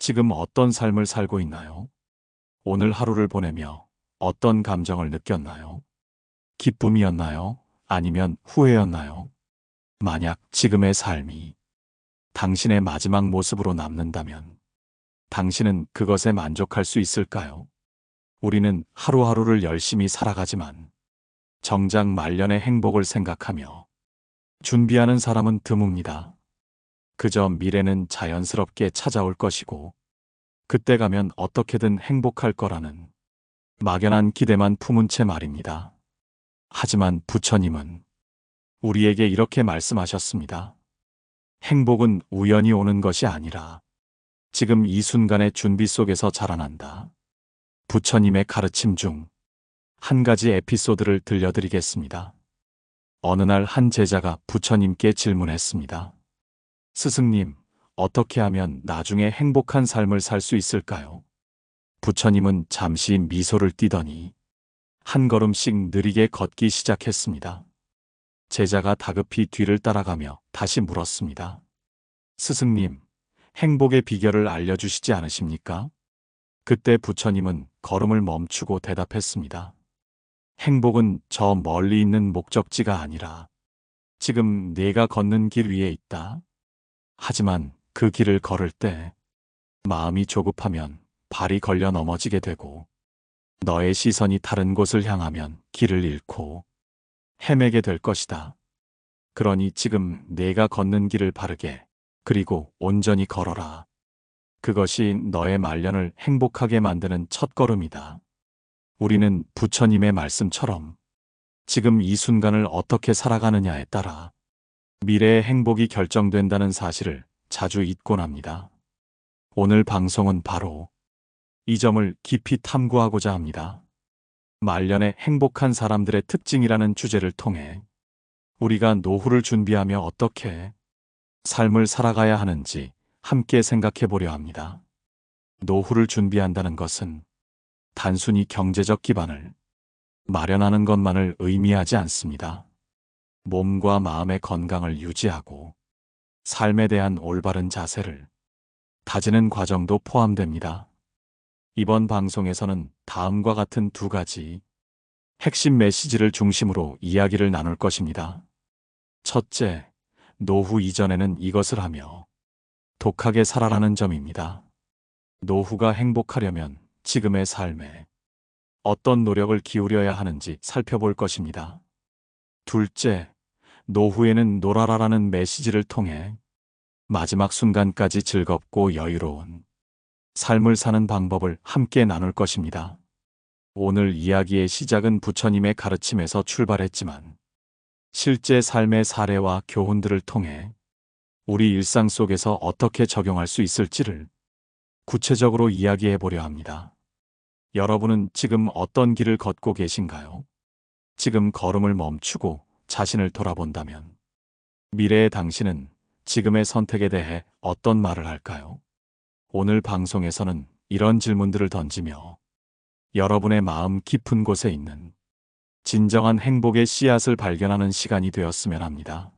지금 어떤 삶을 살고 있나요? 오늘 하루를 보내며 어떤 감정을 느꼈나요? 기쁨이었나요? 아니면 후회였나요? 만약 지금의 삶이 당신의 마지막 모습으로 남는다면 당신은 그것에 만족할 수 있을까요? 우리는 하루하루를 열심히 살아가지만 정작 말년의 행복을 생각하며 준비하는 사람은 드뭅니다. 그저 미래는 자연스럽게 찾아올 것이고 그때 가면 어떻게든 행복할 거라는 막연한 기대만 품은 채 말입니다. 하지만 부처님은 우리에게 이렇게 말씀하셨습니다. 행복은 우연히 오는 것이 아니라 지금 이 순간의 준비 속에서 자라난다. 부처님의 가르침 중 한 가지 에피소드를 들려드리겠습니다. 어느 날 한 제자가 부처님께 질문했습니다. 스승님, 어떻게 하면 나중에 행복한 삶을 살 수 있을까요? 부처님은 잠시 미소를 띠더니 한 걸음씩 느리게 걷기 시작했습니다. 제자가 다급히 뒤를 따라가며 다시 물었습니다. 스승님, 행복의 비결을 알려주시지 않으십니까? 그때 부처님은 걸음을 멈추고 대답했습니다. 행복은 저 멀리 있는 목적지가 아니라 지금 내가 걷는 길 위에 있다. 하지만 그 길을 걸을 때 마음이 조급하면 발이 걸려 넘어지게 되고 너의 시선이 다른 곳을 향하면 길을 잃고 헤매게 될 것이다. 그러니 지금 내가 걷는 길을 바르게 그리고 온전히 걸어라. 그것이 너의 말년을 행복하게 만드는 첫걸음이다. 우리는 부처님의 말씀처럼 지금 이 순간을 어떻게 살아가느냐에 따라 미래의 행복이 결정된다는 사실을 자주 잊곤 합니다. 오늘 방송은 바로 이 점을 깊이 탐구하고자 합니다. 말년의 행복한 사람들의 특징이라는 주제를 통해 우리가 노후를 준비하며 어떻게 삶을 살아가야 하는지 함께 생각해 보려 합니다. 노후를 준비한다는 것은 단순히 경제적 기반을 마련하는 것만을 의미하지 않습니다. 몸과 마음의 건강을 유지하고 삶에 대한 올바른 자세를 다지는 과정도 포함됩니다. 이번 방송에서는 다음과 같은 두 가지 핵심 메시지를 중심으로 이야기를 나눌 것입니다. 첫째, 노후 이전에는 이것을 하며 독하게 살아라는 점입니다. 노후가 행복하려면 지금의 삶에 어떤 노력을 기울여야 하는지 살펴볼 것입니다. 둘째, 노후에는 놀아라라는 메시지를 통해 마지막 순간까지 즐겁고 여유로운 삶을 사는 방법을 함께 나눌 것입니다. 오늘 이야기의 시작은 부처님의 가르침에서 출발했지만 실제 삶의 사례와 교훈들을 통해 우리 일상 속에서 어떻게 적용할 수 있을지를 구체적으로 이야기해 보려 합니다. 여러분은 지금 어떤 길을 걷고 계신가요? 지금 걸음을 멈추고 자신을 돌아본다면 미래의 당신은 지금의 선택에 대해 어떤 말을 할까요? 오늘 방송에서는 이런 질문들을 던지며 여러분의 마음 깊은 곳에 있는 진정한 행복의 씨앗을 발견하는 시간이 되었으면 합니다.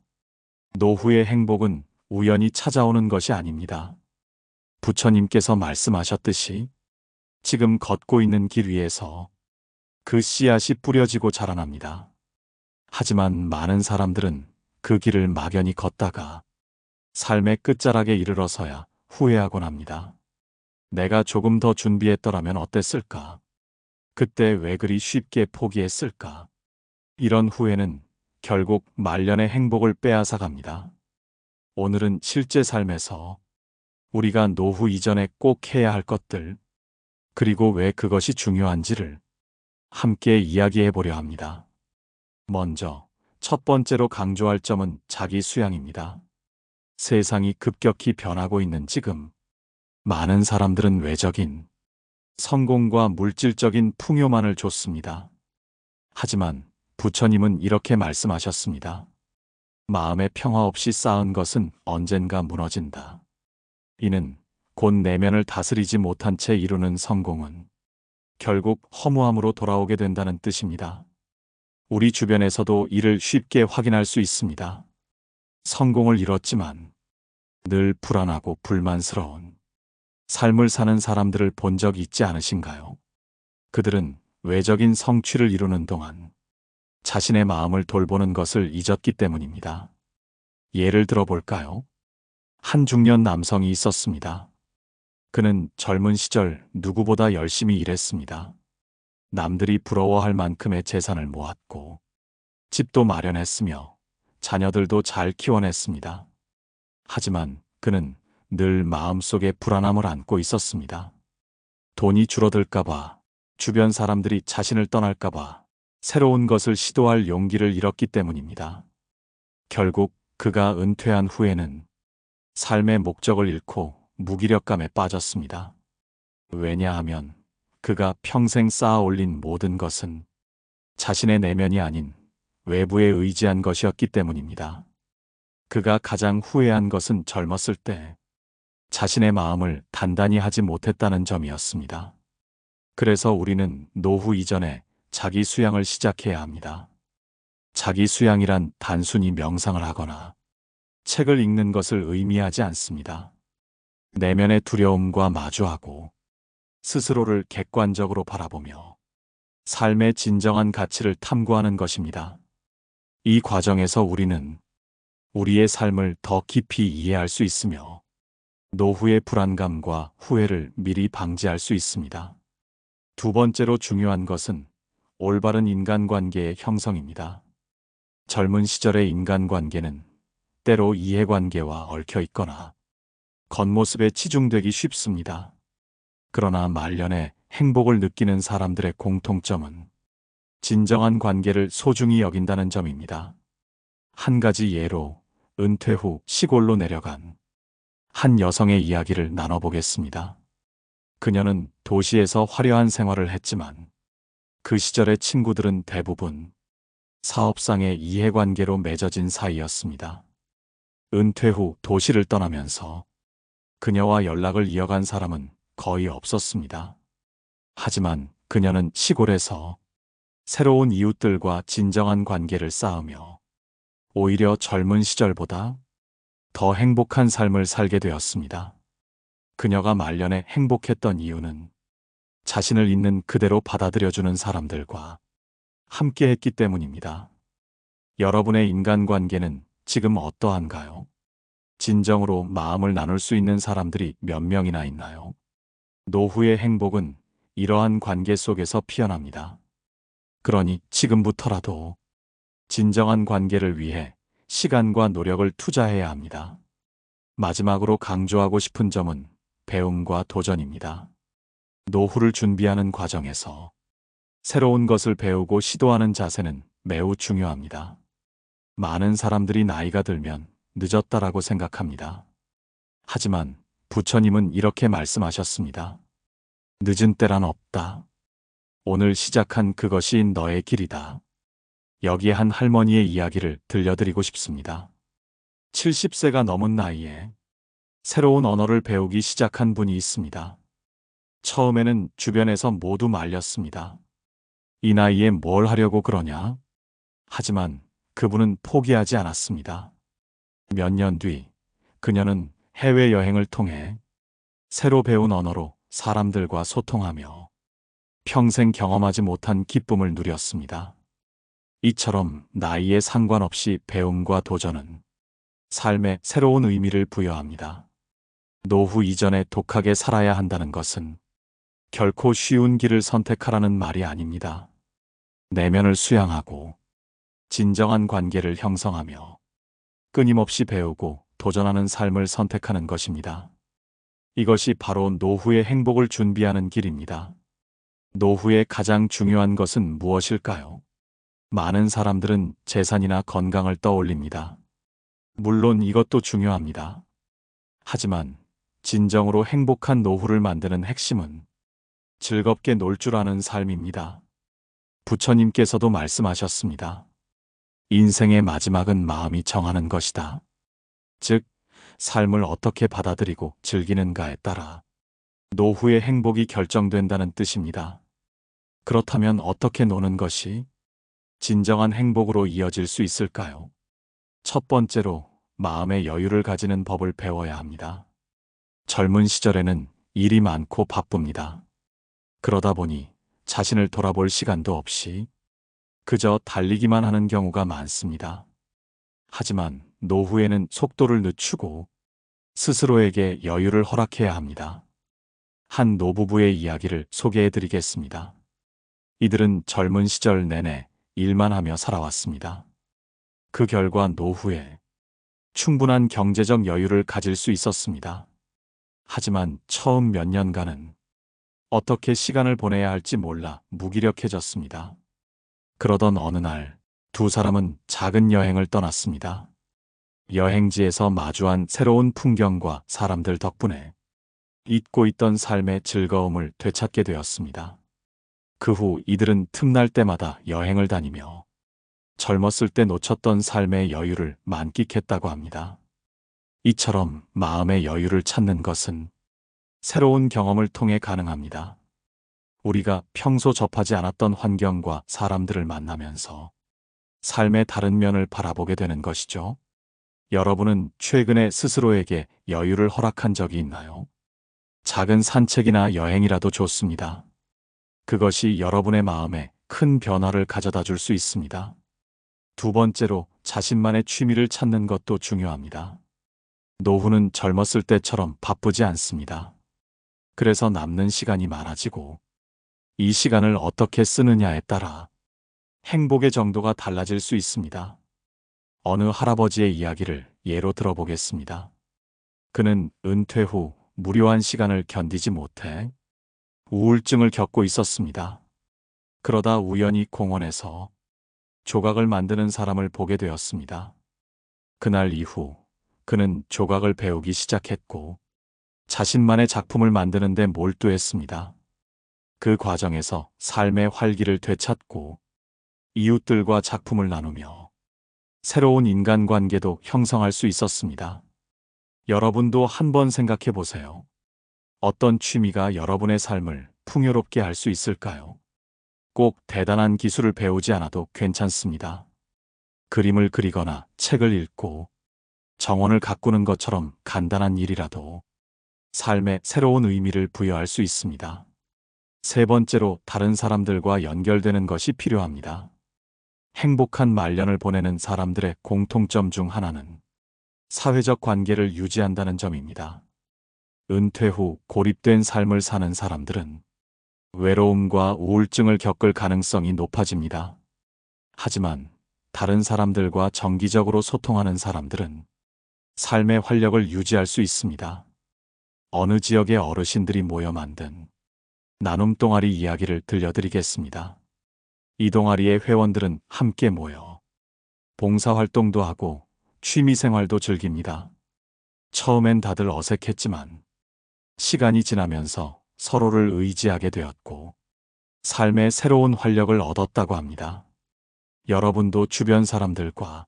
노후의 행복은 우연히 찾아오는 것이 아닙니다. 부처님께서 말씀하셨듯이 지금 걷고 있는 길 위에서 그 씨앗이 뿌려지고 자라납니다. 하지만 많은 사람들은 그 길을 막연히 걷다가 삶의 끝자락에 이르러서야 후회하곤 합니다. 내가 조금 더 준비했더라면 어땠을까? 그때 왜 그리 쉽게 포기했을까? 이런 후회는 결국 말년의 행복을 빼앗아 갑니다. 오늘은 실제 삶에서 우리가 노후 이전에 꼭 해야 할 것들, 그리고 왜 그것이 중요한지를 함께 이야기해 보려 합니다. 먼저 첫 번째로 강조할 점은 자기 수양입니다. 세상이 급격히 변하고 있는 지금, 많은 사람들은 외적인 성공과 물질적인 풍요만을 좇습니다. 하지만 부처님은 이렇게 말씀하셨습니다. 마음의 평화 없이 쌓은 것은 언젠가 무너진다. 이는 곧 내면을 다스리지 못한 채 이루는 성공은 결국 허무함으로 돌아오게 된다는 뜻입니다. 우리 주변에서도 이를 쉽게 확인할 수 있습니다. 성공을 이뤘지만 늘 불안하고 불만스러운, 삶을 사는 사람들을 본 적 있지 않으신가요? 그들은 외적인 성취를 이루는 동안 자신의 마음을 돌보는 것을 잊었기 때문입니다. 예를 들어 볼까요? 한 중년 남성이 있었습니다. 그는 젊은 시절 누구보다 열심히 일했습니다. 남들이 부러워할 만큼의 재산을 모았고 집도 마련했으며 자녀들도 잘 키워냈습니다. 하지만 그는 늘 마음속에 불안함을 안고 있었습니다. 돈이 줄어들까봐, 주변 사람들이 자신을 떠날까봐 새로운 것을 시도할 용기를 잃었기 때문입니다. 결국 그가 은퇴한 후에는 삶의 목적을 잃고 무기력감에 빠졌습니다. 왜냐하면 그가 평생 쌓아 올린 모든 것은 자신의 내면이 아닌 외부에 의지한 것이었기 때문입니다. 그가 가장 후회한 것은 젊었을 때 자신의 마음을 단단히 하지 못했다는 점이었습니다. 그래서 우리는 노후 이전에 자기 수양을 시작해야 합니다. 자기 수양이란 단순히 명상을 하거나 책을 읽는 것을 의미하지 않습니다. 내면의 두려움과 마주하고 스스로를 객관적으로 바라보며 삶의 진정한 가치를 탐구하는 것입니다. 이 과정에서 우리는 우리의 삶을 더 깊이 이해할 수 있으며 노후의 불안감과 후회를 미리 방지할 수 있습니다. 두 번째로 중요한 것은 올바른 인간관계의 형성입니다. 젊은 시절의 인간관계는 때로 이해관계와 얽혀 있거나 겉모습에 치중되기 쉽습니다. 그러나 말년에 행복을 느끼는 사람들의 공통점은 진정한 관계를 소중히 여긴다는 점입니다. 한 가지 예로 은퇴 후 시골로 내려간 한 여성의 이야기를 나눠보겠습니다. 그녀는 도시에서 화려한 생활을 했지만 그 시절의 친구들은 대부분 사업상의 이해관계로 맺어진 사이였습니다. 은퇴 후 도시를 떠나면서 그녀와 연락을 이어간 사람은 거의 없었습니다. 하지만 그녀는 시골에서 새로운 이웃들과 진정한 관계를 쌓으며 오히려 젊은 시절보다 더 행복한 삶을 살게 되었습니다. 그녀가 말년에 행복했던 이유는 자신을 있는 그대로 받아들여주는 사람들과 함께 했기 때문입니다. 여러분의 인간관계는 지금 어떠한가요? 진정으로 마음을 나눌 수 있는 사람들이 몇 명이나 있나요? 노후의 행복은 이러한 관계 속에서 피어납니다. 그러니 지금부터라도 진정한 관계를 위해 시간과 노력을 투자해야 합니다. 마지막으로 강조하고 싶은 점은 배움과 도전입니다. 노후를 준비하는 과정에서 새로운 것을 배우고 시도하는 자세는 매우 중요합니다. 많은 사람들이 나이가 들면 늦었다라고 생각합니다. 하지만 부처님은 이렇게 말씀하셨습니다. 늦은 때란 없다. 오늘 시작한 그것이 너의 길이다. 여기에 한 할머니의 이야기를 들려드리고 싶습니다. 70세가 넘은 나이에 새로운 언어를 배우기 시작한 분이 있습니다. 처음에는 주변에서 모두 말렸습니다. 이 나이에 뭘 하려고 그러냐? 하지만 그분은 포기하지 않았습니다. 몇 년 뒤 그녀는 해외여행을 통해 새로 배운 언어로 사람들과 소통하며 평생 경험하지 못한 기쁨을 누렸습니다. 이처럼 나이에 상관없이 배움과 도전은 삶에 새로운 의미를 부여합니다. 노후 이전에 독하게 살아야 한다는 것은 결코 쉬운 길을 선택하라는 말이 아닙니다. 내면을 수양하고 진정한 관계를 형성하며 끊임없이 배우고 도전하는 삶을 선택하는 것입니다. 이것이 바로 노후의 행복을 준비하는 길입니다. 노후의 가장 중요한 것은 무엇일까요? 많은 사람들은 재산이나 건강을 떠올립니다. 물론 이것도 중요합니다. 하지만 진정으로 행복한 노후를 만드는 핵심은 즐겁게 놀 줄 아는 삶입니다. 부처님께서도 말씀하셨습니다. 인생의 마지막은 마음이 정하는 것이다. 즉, 삶을 어떻게 받아들이고 즐기는가에 따라 노후의 행복이 결정된다는 뜻입니다. 그렇다면 어떻게 노는 것이 진정한 행복으로 이어질 수 있을까요? 첫 번째로 마음의 여유를 가지는 법을 배워야 합니다. 젊은 시절에는 일이 많고 바쁩니다. 그러다 보니 자신을 돌아볼 시간도 없이 그저 달리기만 하는 경우가 많습니다. 하지만 노후에는 속도를 늦추고 스스로에게 여유를 허락해야 합니다. 한 노부부의 이야기를 소개해 드리겠습니다. 이들은 젊은 시절 내내 일만 하며 살아왔습니다. 그 결과 노후에 충분한 경제적 여유를 가질 수 있었습니다. 하지만 처음 몇 년간은 어떻게 시간을 보내야 할지 몰라 무기력해졌습니다. 그러던 어느 날 두 사람은 작은 여행을 떠났습니다. 여행지에서 마주한 새로운 풍경과 사람들 덕분에 잊고 있던 삶의 즐거움을 되찾게 되었습니다. 그 후 이들은 틈날 때마다 여행을 다니며 젊었을 때 놓쳤던 삶의 여유를 만끽했다고 합니다. 이처럼 마음의 여유를 찾는 것은 새로운 경험을 통해 가능합니다. 우리가 평소 접하지 않았던 환경과 사람들을 만나면서 삶의 다른 면을 바라보게 되는 것이죠. 여러분은 최근에 스스로에게 여유를 허락한 적이 있나요? 작은 산책이나 여행이라도 좋습니다. 그것이 여러분의 마음에 큰 변화를 가져다 줄 수 있습니다. 두 번째로 자신만의 취미를 찾는 것도 중요합니다. 노후는 젊었을 때처럼 바쁘지 않습니다. 그래서 남는 시간이 많아지고 이 시간을 어떻게 쓰느냐에 따라 행복의 정도가 달라질 수 있습니다. 어느 할아버지의 이야기를 예로 들어보겠습니다. 그는 은퇴 후 무료한 시간을 견디지 못해 우울증을 겪고 있었습니다. 그러다 우연히 공원에서 조각을 만드는 사람을 보게 되었습니다. 그날 이후 그는 조각을 배우기 시작했고 자신만의 작품을 만드는 데 몰두했습니다. 그 과정에서 삶의 활기를 되찾고 이웃들과 작품을 나누며 새로운 인간관계도 형성할 수 있었습니다. 여러분도 한번 생각해 보세요. 어떤 취미가 여러분의 삶을 풍요롭게 할 수 있을까요? 꼭 대단한 기술을 배우지 않아도 괜찮습니다. 그림을 그리거나 책을 읽고 정원을 가꾸는 것처럼 간단한 일이라도 삶에 새로운 의미를 부여할 수 있습니다. 세 번째로 다른 사람들과 연결되는 것이 필요합니다. 행복한 말년을 보내는 사람들의 공통점 중 하나는 사회적 관계를 유지한다는 점입니다. 은퇴 후 고립된 삶을 사는 사람들은 외로움과 우울증을 겪을 가능성이 높아집니다. 하지만 다른 사람들과 정기적으로 소통하는 사람들은 삶의 활력을 유지할 수 있습니다. 어느 지역의 어르신들이 모여 만든 나눔 동아리 이야기를 들려드리겠습니다. 이 동아리의 회원들은 함께 모여 봉사활동도 하고 취미생활도 즐깁니다. 처음엔 다들 어색했지만 시간이 지나면서 서로를 의지하게 되었고 삶의 새로운 활력을 얻었다고 합니다. 여러분도 주변 사람들과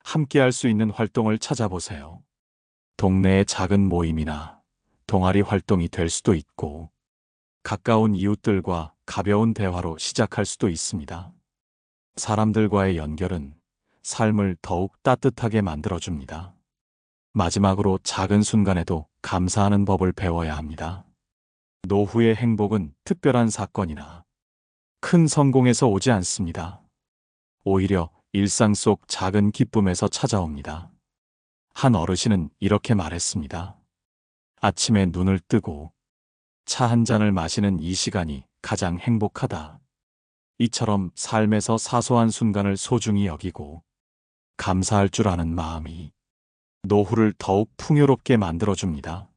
함께 할 수 있는 활동을 찾아보세요. 동네의 작은 모임이나 동아리 활동이 될 수도 있고 가까운 이웃들과 가벼운 대화로 시작할 수도 있습니다. 사람들과의 연결은 삶을 더욱 따뜻하게 만들어줍니다. 마지막으로 작은 순간에도 감사하는 법을 배워야 합니다. 노후의 행복은 특별한 사건이나 큰 성공에서 오지 않습니다. 오히려 일상 속 작은 기쁨에서 찾아옵니다. 한 어르신은 이렇게 말했습니다. 아침에 눈을 뜨고 차 한 잔을 마시는 이 시간이 가장 행복하다. 이처럼 삶에서 사소한 순간을 소중히 여기고 감사할 줄 아는 마음이 노후를 더욱 풍요롭게 만들어줍니다.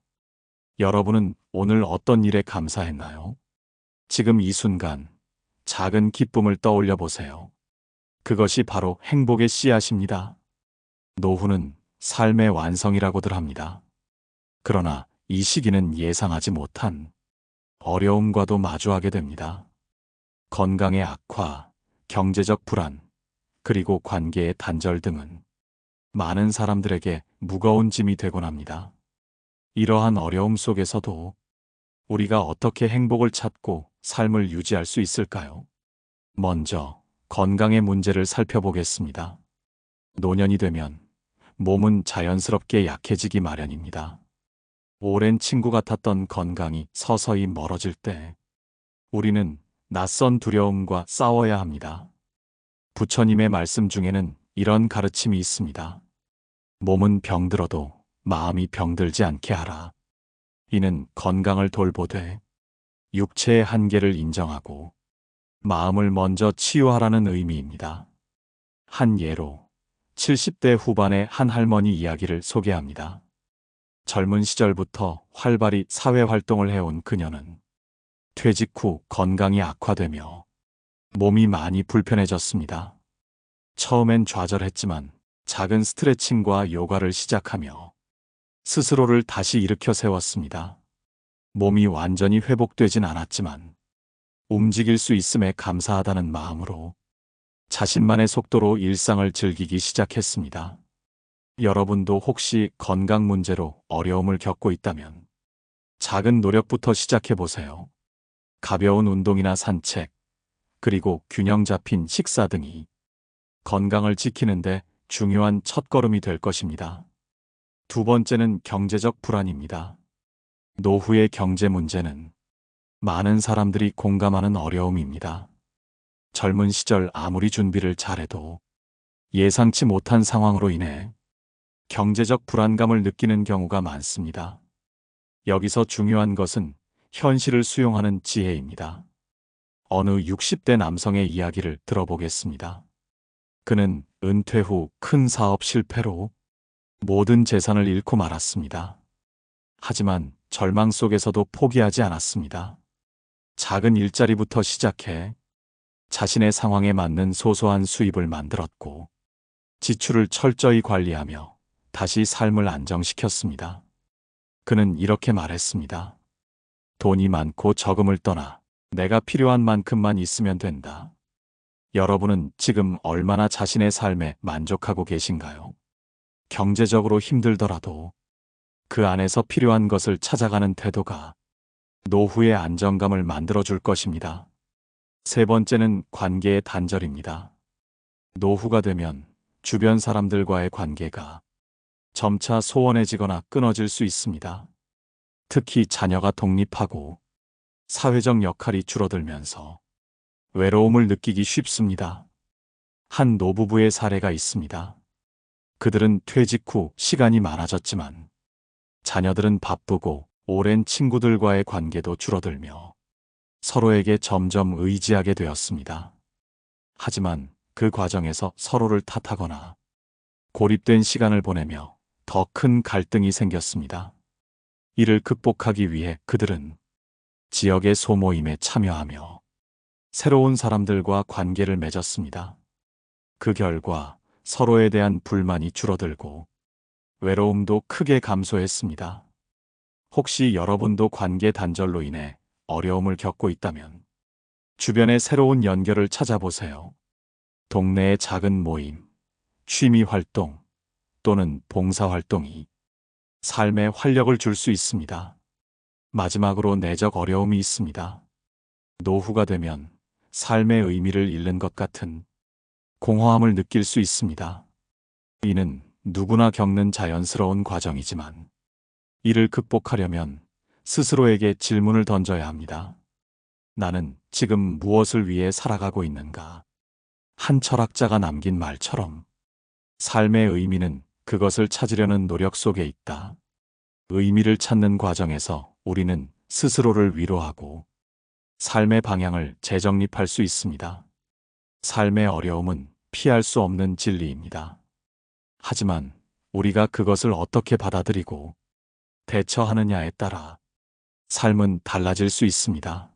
여러분은 오늘 어떤 일에 감사했나요? 지금 이 순간 작은 기쁨을 떠올려 보세요. 그것이 바로 행복의 씨앗입니다. 노후는 삶의 완성이라고들 합니다. 그러나 이 시기는 예상하지 못한 어려움과도 마주하게 됩니다. 건강의 악화, 경제적 불안, 그리고 관계의 단절 등은 많은 사람들에게 무거운 짐이 되곤 합니다. 이러한 어려움 속에서도 우리가 어떻게 행복을 찾고 삶을 유지할 수 있을까요? 먼저 건강의 문제를 살펴보겠습니다. 노년이 되면 몸은 자연스럽게 약해지기 마련입니다. 오랜 친구 같았던 건강이 서서히 멀어질 때 우리는 낯선 두려움과 싸워야 합니다. 부처님의 말씀 중에는 이런 가르침이 있습니다. 몸은 병들어도 마음이 병들지 않게 하라. 이는 건강을 돌보되 육체의 한계를 인정하고 마음을 먼저 치유하라는 의미입니다. 한 예로 70대 후반의 한 할머니 이야기를 소개합니다. 젊은 시절부터 활발히 사회활동을 해온 그녀는 퇴직 후 건강이 악화되며 몸이 많이 불편해졌습니다. 처음엔 좌절했지만 작은 스트레칭과 요가를 시작하며 스스로를 다시 일으켜 세웠습니다. 몸이 완전히 회복되진 않았지만 움직일 수 있음에 감사하다는 마음으로 자신만의 속도로 일상을 즐기기 시작했습니다. 여러분도 혹시 건강 문제로 어려움을 겪고 있다면 작은 노력부터 시작해 보세요. 가벼운 운동이나 산책, 그리고 균형 잡힌 식사 등이 건강을 지키는데 중요한 첫걸음이 될 것입니다. 두 번째는 경제적 불안입니다. 노후의 경제 문제는 많은 사람들이 공감하는 어려움입니다. 젊은 시절 아무리 준비를 잘해도 예상치 못한 상황으로 인해 경제적 불안감을 느끼는 경우가 많습니다. 여기서 중요한 것은 현실을 수용하는 지혜입니다. 어느 60대 남성의 이야기를 들어보겠습니다. 그는 은퇴 후 큰 사업 실패로 모든 재산을 잃고 말았습니다. 하지만 절망 속에서도 포기하지 않았습니다. 작은 일자리부터 시작해 자신의 상황에 맞는 소소한 수입을 만들었고 지출을 철저히 관리하며 다시 삶을 안정시켰습니다. 그는 이렇게 말했습니다. 돈이 많고 적음을 떠나 내가 필요한 만큼만 있으면 된다. 여러분은 지금 얼마나 자신의 삶에 만족하고 계신가요? 경제적으로 힘들더라도 그 안에서 필요한 것을 찾아가는 태도가 노후의 안정감을 만들어줄 것입니다. 세 번째는 관계의 단절입니다. 노후가 되면 주변 사람들과의 관계가 점차 소원해지거나 끊어질 수 있습니다. 특히 자녀가 독립하고 사회적 역할이 줄어들면서 외로움을 느끼기 쉽습니다. 한 노부부의 사례가 있습니다. 그들은 퇴직 후 시간이 많아졌지만 자녀들은 바쁘고 오랜 친구들과의 관계도 줄어들며 서로에게 점점 의지하게 되었습니다. 하지만 그 과정에서 서로를 탓하거나 고립된 시간을 보내며 더 큰 갈등이 생겼습니다. 이를 극복하기 위해 그들은 지역의 소모임에 참여하며 새로운 사람들과 관계를 맺었습니다. 그 결과 서로에 대한 불만이 줄어들고 외로움도 크게 감소했습니다. 혹시 여러분도 관계 단절로 인해 어려움을 겪고 있다면 주변의 새로운 연결을 찾아보세요. 동네의 작은 모임, 취미 활동 또는 봉사 활동이 삶에 활력을 줄 수 있습니다. 마지막으로 내적 어려움이 있습니다. 노후가 되면 삶의 의미를 잃는 것 같은 공허함을 느낄 수 있습니다. 이는 누구나 겪는 자연스러운 과정이지만 이를 극복하려면 스스로에게 질문을 던져야 합니다. 나는 지금 무엇을 위해 살아가고 있는가? 한 철학자가 남긴 말처럼 삶의 의미는 그것을 찾으려는 노력 속에 있다. 의미를 찾는 과정에서 우리는 스스로를 위로하고 삶의 방향을 재정립할 수 있습니다. 삶의 어려움은 피할 수 없는 진리입니다. 하지만 우리가 그것을 어떻게 받아들이고 대처하느냐에 따라 삶은 달라질 수 있습니다.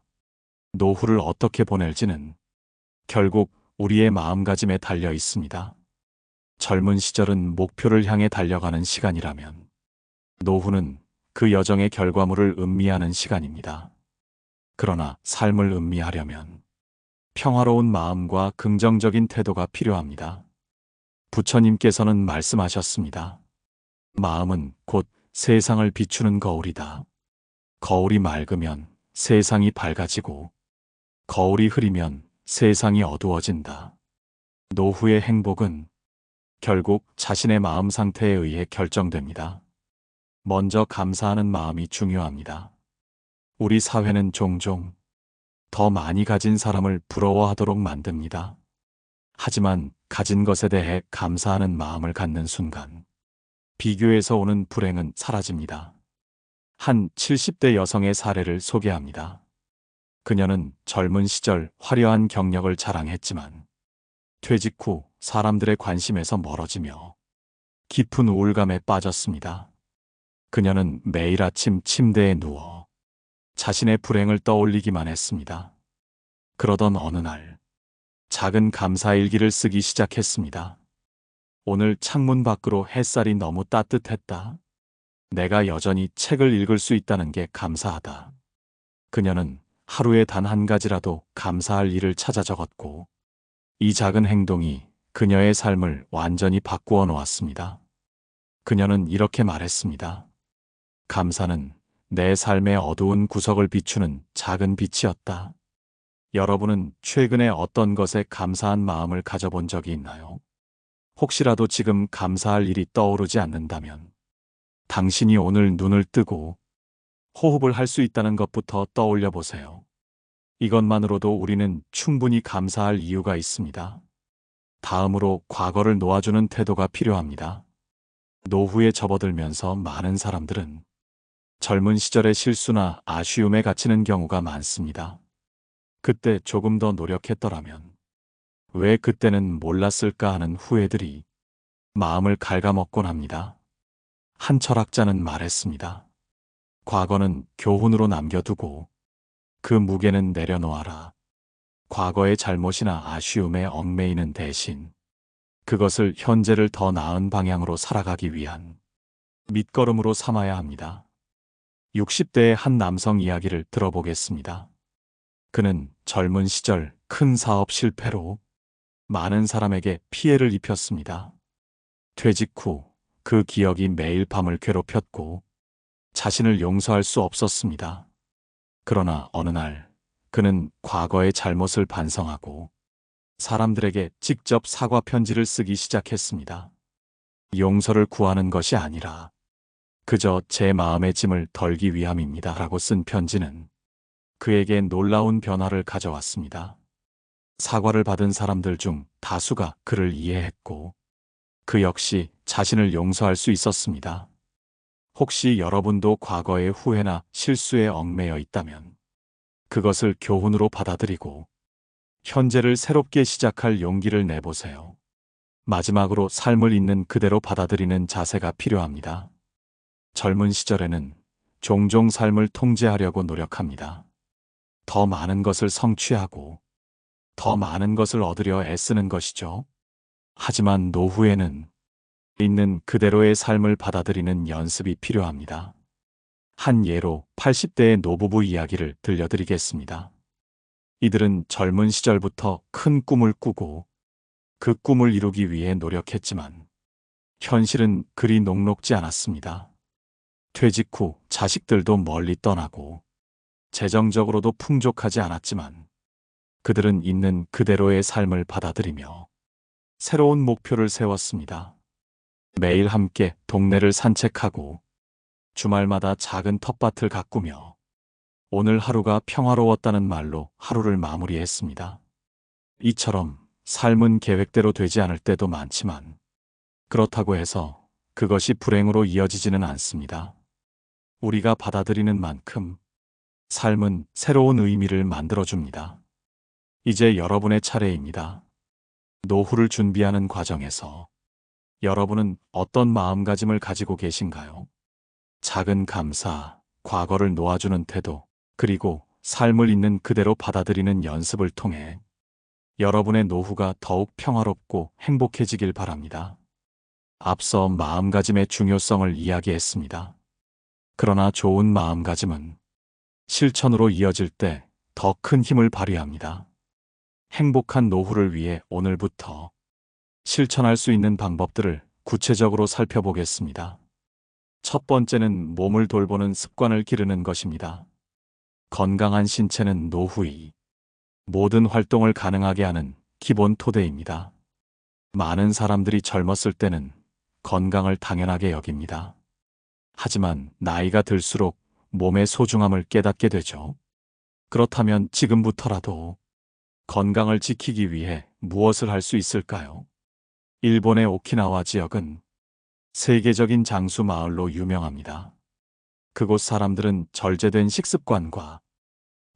노후를 어떻게 보낼지는 결국 우리의 마음가짐에 달려 있습니다. 젊은 시절은 목표를 향해 달려가는 시간이라면 노후는 그 여정의 결과물을 음미하는 시간입니다. 그러나 삶을 음미하려면 평화로운 마음과 긍정적인 태도가 필요합니다. 부처님께서는 말씀하셨습니다. 마음은 곧 세상을 비추는 거울이다. 거울이 맑으면 세상이 밝아지고 거울이 흐리면 세상이 어두워진다. 노후의 행복은 결국 자신의 마음 상태에 의해 결정됩니다. 먼저 감사하는 마음이 중요합니다. 우리 사회는 종종 더 많이 가진 사람을 부러워하도록 만듭니다. 하지만 가진 것에 대해 감사하는 마음을 갖는 순간 비교에서 오는 불행은 사라집니다. 한 70대 여성의 사례를 소개합니다. 그녀는 젊은 시절 화려한 경력을 자랑했지만 퇴직 후 사람들의 관심에서 멀어지며 깊은 우울감에 빠졌습니다. 그녀는 매일 아침 침대에 누워 자신의 불행을 떠올리기만 했습니다. 그러던 어느 날 작은 감사일기를 쓰기 시작했습니다. 오늘 창문 밖으로 햇살이 너무 따뜻했다. 내가 여전히 책을 읽을 수 있다는 게 감사하다. 그녀는 하루에 단 한 가지라도 감사할 일을 찾아 적었고 이 작은 행동이 그녀의 삶을 완전히 바꾸어 놓았습니다. 그녀는 이렇게 말했습니다. 감사는 내 삶의 어두운 구석을 비추는 작은 빛이었다. 여러분은 최근에 어떤 것에 감사한 마음을 가져본 적이 있나요? 혹시라도 지금 감사할 일이 떠오르지 않는다면 당신이 오늘 눈을 뜨고 호흡을 할 수 있다는 것부터 떠올려 보세요. 이것만으로도 우리는 충분히 감사할 이유가 있습니다. 다음으로 과거를 놓아주는 태도가 필요합니다. 노후에 접어들면서 많은 사람들은 젊은 시절의 실수나 아쉬움에 갇히는 경우가 많습니다. 그때 조금 더 노력했더라면, 왜 그때는 몰랐을까 하는 후회들이 마음을 갉아먹곤 합니다. 한 철학자는 말했습니다. 과거는 교훈으로 남겨두고 그 무게는 내려놓아라. 과거의 잘못이나 아쉬움에 얽매이는 대신 그것을 현재를 더 나은 방향으로 살아가기 위한 밑거름으로 삼아야 합니다. 60대의 한 남성 이야기를 들어보겠습니다. 그는 젊은 시절 큰 사업 실패로 많은 사람에게 피해를 입혔습니다. 퇴직 후 그 기억이 매일 밤을 괴롭혔고 자신을 용서할 수 없었습니다. 그러나 어느 날 그는 과거의 잘못을 반성하고 사람들에게 직접 사과 편지를 쓰기 시작했습니다. 용서를 구하는 것이 아니라 그저 제 마음의 짐을 덜기 위함입니다. 라고 쓴 편지는 그에게 놀라운 변화를 가져왔습니다. 사과를 받은 사람들 중 다수가 그를 이해했고 그 역시 자신을 용서할 수 있었습니다. 혹시 여러분도 과거의 후회나 실수에 얽매여 있다면 그것을 교훈으로 받아들이고 현재를 새롭게 시작할 용기를 내보세요. 마지막으로 삶을 있는 그대로 받아들이는 자세가 필요합니다. 젊은 시절에는 종종 삶을 통제하려고 노력합니다. 더 많은 것을 성취하고 더 많은 것을 얻으려 애쓰는 것이죠. 하지만 노후에는 있는 그대로의 삶을 받아들이는 연습이 필요합니다. 한 예로 80대의 노부부 이야기를 들려드리겠습니다. 이들은 젊은 시절부터 큰 꿈을 꾸고 그 꿈을 이루기 위해 노력했지만 현실은 그리 녹록지 않았습니다. 퇴직 후 자식들도 멀리 떠나고 재정적으로도 풍족하지 않았지만 그들은 있는 그대로의 삶을 받아들이며 새로운 목표를 세웠습니다. 매일 함께 동네를 산책하고 주말마다 작은 텃밭을 가꾸며 오늘 하루가 평화로웠다는 말로 하루를 마무리했습니다. 이처럼 삶은 계획대로 되지 않을 때도 많지만 그렇다고 해서 그것이 불행으로 이어지지는 않습니다. 우리가 받아들이는 만큼 삶은 새로운 의미를 만들어줍니다. 이제 여러분의 차례입니다. 노후를 준비하는 과정에서 여러분은 어떤 마음가짐을 가지고 계신가요? 작은 감사, 과거를 놓아주는 태도, 그리고 삶을 있는 그대로 받아들이는 연습을 통해 여러분의 노후가 더욱 평화롭고 행복해지길 바랍니다. 앞서 마음가짐의 중요성을 이야기했습니다. 그러나 좋은 마음가짐은 실천으로 이어질 때 더 큰 힘을 발휘합니다. 행복한 노후를 위해 오늘부터 실천할 수 있는 방법들을 구체적으로 살펴보겠습니다. 첫 번째는 몸을 돌보는 습관을 기르는 것입니다. 건강한 신체는 노후의 모든 활동을 가능하게 하는 기본 토대입니다. 많은 사람들이 젊었을 때는 건강을 당연하게 여깁니다. 하지만 나이가 들수록 몸의 소중함을 깨닫게 되죠. 그렇다면 지금부터라도 건강을 지키기 위해 무엇을 할 수 있을까요? 일본의 오키나와 지역은 세계적인 장수 마을로 유명합니다. 그곳 사람들은 절제된 식습관과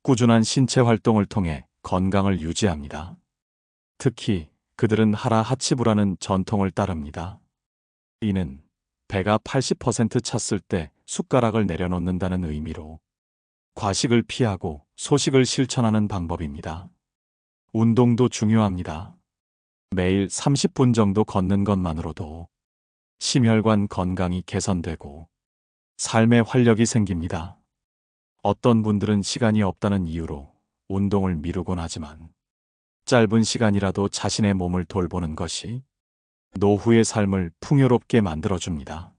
꾸준한 신체 활동을 통해 건강을 유지합니다. 특히 그들은 하라 하치부라는 전통을 따릅니다. 이는 배가 80% 찼을 때 숟가락을 내려놓는다는 의미로 과식을 피하고 소식을 실천하는 방법입니다. 운동도 중요합니다. 매일 30분 정도 걷는 것만으로도 심혈관 건강이 개선되고 삶의 활력이 생깁니다. 어떤 분들은 시간이 없다는 이유로 운동을 미루곤 하지만 짧은 시간이라도 자신의 몸을 돌보는 것이 노후의 삶을 풍요롭게 만들어줍니다.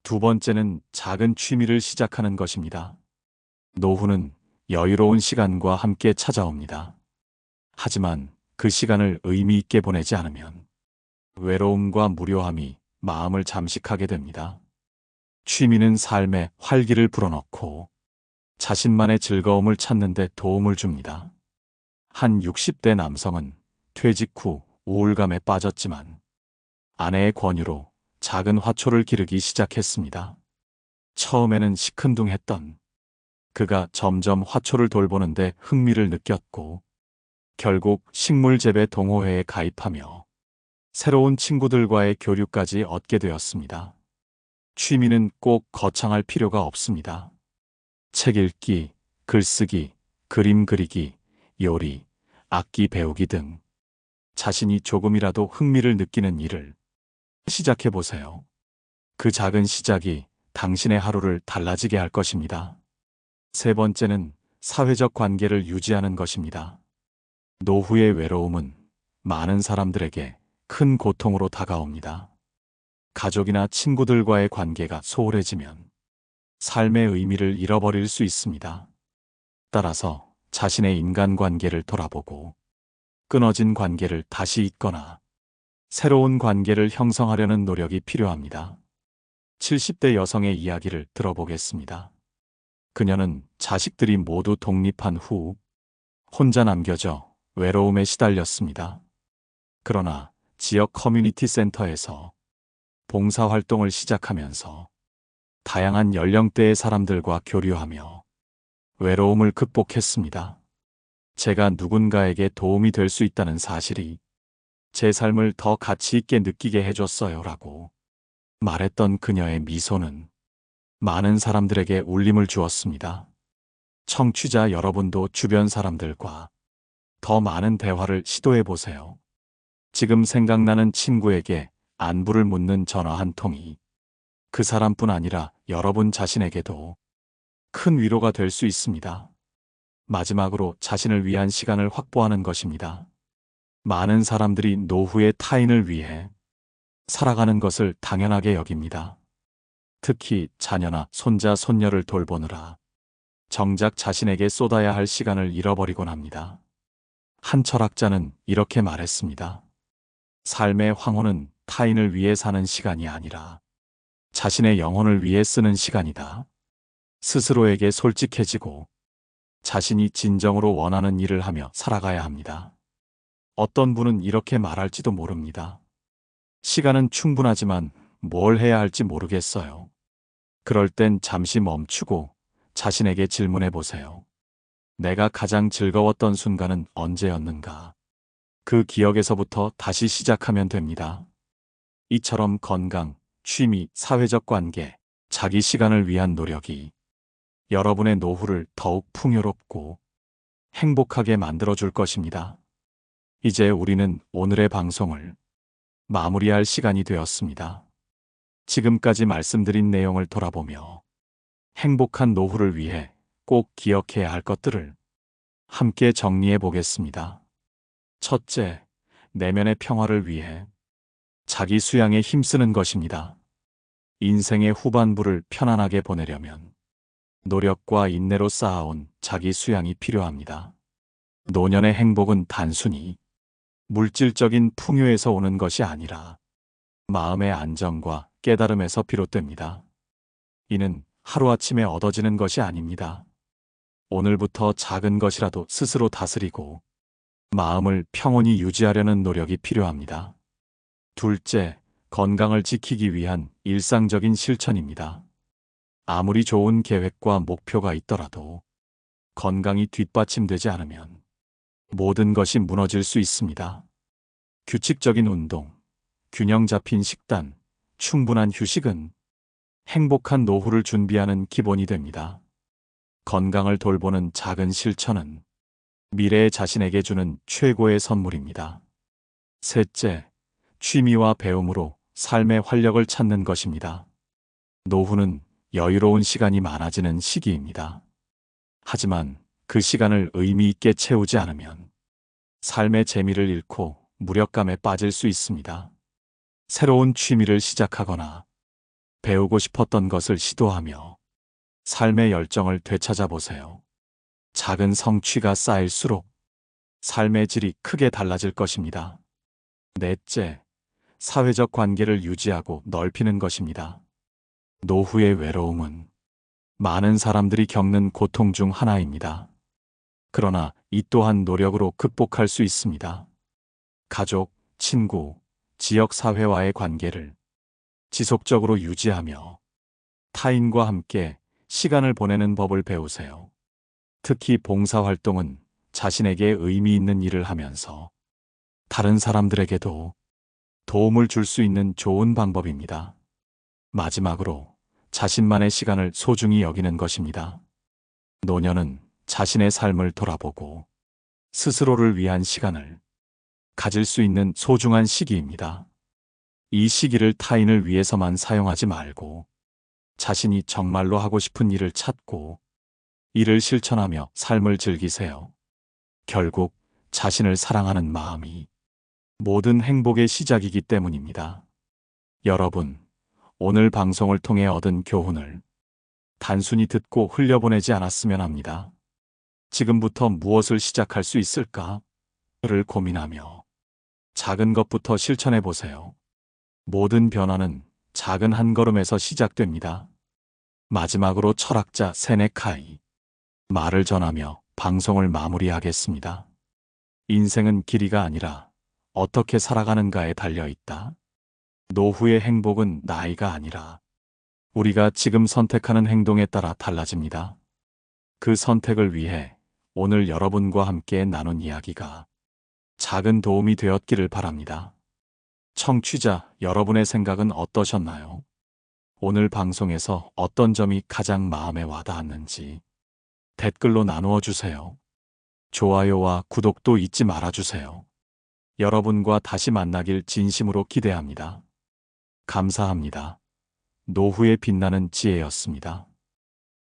두 번째는 작은 취미를 시작하는 것입니다. 노후는 여유로운 시간과 함께 찾아옵니다. 하지만 그 시간을 의미 있게 보내지 않으면 외로움과 무료함이 마음을 잠식하게 됩니다. 취미는 삶에 활기를 불어넣고 자신만의 즐거움을 찾는 데 도움을 줍니다. 한 60대 남성은 퇴직 후 우울감에 빠졌지만 아내의 권유로 작은 화초를 기르기 시작했습니다. 처음에는 시큰둥했던 그가 점점 화초를 돌보는데 흥미를 느꼈고 결국 식물 재배 동호회에 가입하며 새로운 친구들과의 교류까지 얻게 되었습니다. 취미는 꼭 거창할 필요가 없습니다. 책 읽기, 글쓰기, 그림 그리기, 요리, 악기 배우기 등 자신이 조금이라도 흥미를 느끼는 일을 시작해 보세요. 그 작은 시작이 당신의 하루를 달라지게 할 것입니다. 세 번째는 사회적 관계를 유지하는 것입니다. 노후의 외로움은 많은 사람들에게 큰 고통으로 다가옵니다. 가족이나 친구들과의 관계가 소홀해지면 삶의 의미를 잃어버릴 수 있습니다. 따라서 자신의 인간관계를 돌아보고 끊어진 관계를 다시 잇거나 새로운 관계를 형성하려는 노력이 필요합니다. 70대 여성의 이야기를 들어보겠습니다. 그녀는 자식들이 모두 독립한 후 혼자 남겨져 외로움에 시달렸습니다. 그러나 지역 커뮤니티 센터에서 봉사활동을 시작하면서 다양한 연령대의 사람들과 교류하며 외로움을 극복했습니다. 제가 누군가에게 도움이 될 수 있다는 사실이 제 삶을 더 가치 있게 느끼게 해줬어요 라고 말했던 그녀의 미소는 많은 사람들에게 울림을 주었습니다. 청취자 여러분도 주변 사람들과 더 많은 대화를 시도해 보세요. 지금 생각나는 친구에게 안부를 묻는 전화 한 통이 그 사람뿐 아니라 여러분 자신에게도 큰 위로가 될 수 있습니다. 마지막으로 자신을 위한 시간을 확보하는 것입니다. 많은 사람들이 노후의 타인을 위해 살아가는 것을 당연하게 여깁니다. 특히 자녀나 손자, 손녀를 돌보느라 정작 자신에게 쏟아야 할 시간을 잃어버리곤 합니다. 한 철학자는 이렇게 말했습니다. 삶의 황혼은 타인을 위해 사는 시간이 아니라 자신의 영혼을 위해 쓰는 시간이다. 스스로에게 솔직해지고 자신이 진정으로 원하는 일을 하며 살아가야 합니다. 어떤 분은 이렇게 말할지도 모릅니다. 시간은 충분하지만 뭘 해야 할지 모르겠어요. 그럴 땐 잠시 멈추고 자신에게 질문해 보세요. 내가 가장 즐거웠던 순간은 언제였는가? 그 기억에서부터 다시 시작하면 됩니다. 이처럼 건강, 취미, 사회적 관계, 자기 시간을 위한 노력이 여러분의 노후를 더욱 풍요롭고 행복하게 만들어줄 것입니다. 이제 우리는 오늘의 방송을 마무리할 시간이 되었습니다. 지금까지 말씀드린 내용을 돌아보며 행복한 노후를 위해 꼭 기억해야 할 것들을 함께 정리해 보겠습니다. 첫째, 내면의 평화를 위해 자기 수양에 힘쓰는 것입니다. 인생의 후반부를 편안하게 보내려면 노력과 인내로 쌓아온 자기 수양이 필요합니다. 노년의 행복은 단순히 물질적인 풍요에서 오는 것이 아니라 마음의 안정과 깨달음에서 비롯됩니다. 이는 하루아침에 얻어지는 것이 아닙니다. 오늘부터 작은 것이라도 스스로 다스리고 마음을 평온히 유지하려는 노력이 필요합니다. 둘째, 건강을 지키기 위한 일상적인 실천입니다. 아무리 좋은 계획과 목표가 있더라도 건강이 뒷받침되지 않으면 모든 것이 무너질 수 있습니다. 규칙적인 운동, 균형 잡힌 식단, 충분한 휴식은 행복한 노후를 준비하는 기본이 됩니다. 건강을 돌보는 작은 실천은 미래의 자신에게 주는 최고의 선물입니다. 셋째, 취미와 배움으로 삶의 활력을 찾는 것입니다. 노후는 여유로운 시간이 많아지는 시기입니다. 하지만 그 시간을 의미 있게 채우지 않으면 삶의 재미를 잃고 무력감에 빠질 수 있습니다. 새로운 취미를 시작하거나 배우고 싶었던 것을 시도하며 삶의 열정을 되찾아 보세요. 작은 성취가 쌓일수록 삶의 질이 크게 달라질 것입니다. 넷째, 사회적 관계를 유지하고 넓히는 것입니다. 노후의 외로움은 많은 사람들이 겪는 고통 중 하나입니다. 그러나 이 또한 노력으로 극복할 수 있습니다. 가족, 친구, 지역 사회와의 관계를 지속적으로 유지하며 타인과 함께 시간을 보내는 법을 배우세요. 특히 봉사활동은 자신에게 의미 있는 일을 하면서 다른 사람들에게도 도움을 줄 수 있는 좋은 방법입니다. 마지막으로 자신만의 시간을 소중히 여기는 것입니다. 노년은 자신의 삶을 돌아보고 스스로를 위한 시간을 가질 수 있는 소중한 시기입니다. 이 시기를 타인을 위해서만 사용하지 말고 자신이 정말로 하고 싶은 일을 찾고 이를 실천하며 삶을 즐기세요. 결국 자신을 사랑하는 마음이 모든 행복의 시작이기 때문입니다. 여러분, 오늘 방송을 통해 얻은 교훈을 단순히 듣고 흘려보내지 않았으면 합니다. 지금부터 무엇을 시작할 수 있을까? 를 고민하며 작은 것부터 실천해 보세요. 모든 변화는 작은 한 걸음에서 시작됩니다. 마지막으로 철학자 세네카의 말을 전하며 방송을 마무리하겠습니다. 인생은 길이가 아니라 어떻게 살아가는가에 달려 있다. 노후의 행복은 나이가 아니라 우리가 지금 선택하는 행동에 따라 달라집니다. 그 선택을 위해 오늘 여러분과 함께 나눈 이야기가 작은 도움이 되었기를 바랍니다. 청취자 여러분의 생각은 어떠셨나요? 오늘 방송에서 어떤 점이 가장 마음에 와닿았는지 댓글로 나누어 주세요. 좋아요와 구독도 잊지 말아주세요. 여러분과 다시 만나길 진심으로 기대합니다. 감사합니다. 노후에 빛나는 지혜였습니다.